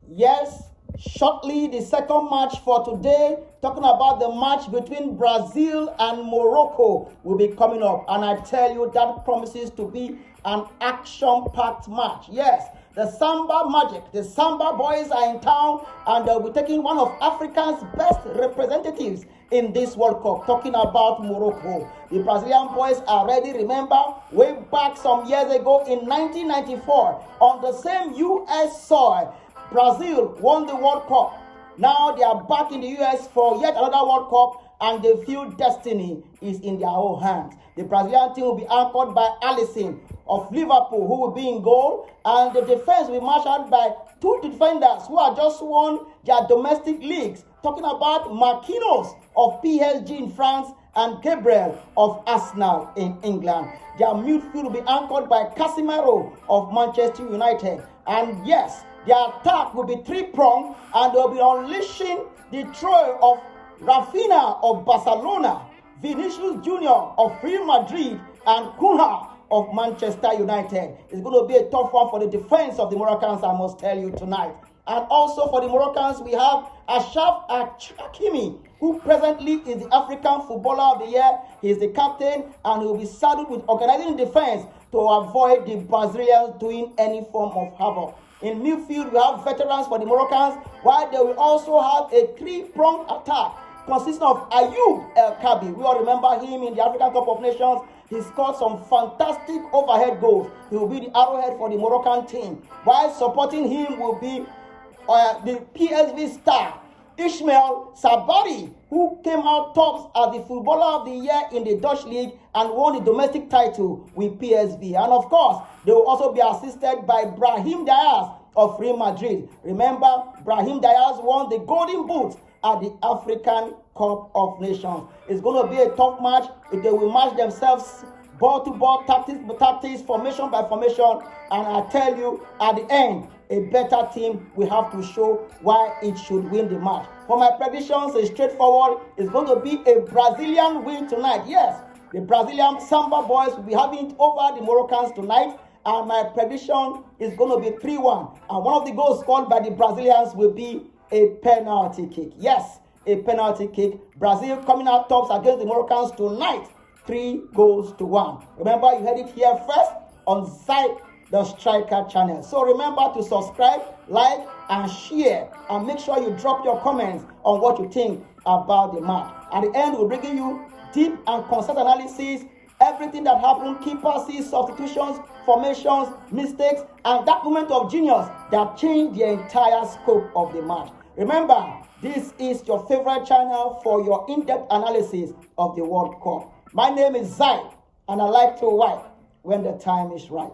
Yes, shortly the second match for today, talking about the match between Brazil and Morocco, will be coming up. And I tell you, that promises to be an action-packed match. Yes, the Samba Magic, the Samba boys are in town, and they'll be taking one of Africa's best representatives in this World Cup, talking about Morocco. The Brazilian boys are ready. Remember, way back some years ago in 1994, on the same US soil, Brazil won the World Cup. Now they are back in the US for yet another World Cup, and they feel destiny is in their own hands. The Brazilian team will be anchored by Alisson of Liverpool, who will be in goal, and the defense will be marshaled by two defenders who have just won their domestic leagues. Talking about Marquinhos of PSG in France and Gabriel of Arsenal in England. Their midfield will be anchored by Casemiro of Manchester United. And yes, their attack will be three-pronged, and they'll be unleashing the trio of Rafinha of Barcelona, Vinicius Junior of Real Madrid, and Cunha of Manchester United. It's going to be a tough one for the defense of the Moroccans, I must tell you tonight. And also for the Moroccans, we have Achraf Hakimi, who presently is the African Footballer of the Year. He is the captain, and he will be saddled with organizing defense to avoid the Brazilians doing any form of havoc. In midfield, we have veterans for the Moroccans, while they will also have a three-pronged attack consisting of Ayoub El Kabi. We all remember him in the African Cup of Nations. He scored some fantastic overhead goals. He will be the arrowhead for the Moroccan team. While supporting him will be the PSV star, Ismail Sabari, who came out tops as the Footballer of the Year in the Dutch League and won the domestic title with PSV. And of course, they will also be assisted by Brahim Diaz of Real Madrid. Remember, Brahim Diaz won the Golden Boot at the African Cup of Nations. It's going to be a tough match. They will match themselves ball to ball, tactics, formation by formation. And I tell you, at the end, a better team will have to show why it should win the match. For my predictions, it's straightforward. It's going to be a Brazilian win tonight. Yes, the Brazilian Samba boys will be having it over the Moroccans tonight. And my prediction is going to be 3-1. And one of the goals scored by the Brazilians will be a penalty kick. Yes, a penalty kick. Brazil coming out tops against the Moroccans tonight. 3-1. Remember, you heard it here first on Zipe, the Striker channel. So remember to subscribe, like, and share. And make sure you drop your comments on what you think about the match. At the end, we're bringing you deep and concise analysis. Everything that happened, keepers, substitutions, formations, mistakes, and that moment of genius that changed the entire scope of the match. Remember, this is your favorite channel for your in-depth analysis of the World Cup. My name is Zipe, and I like to wipe when the time is right.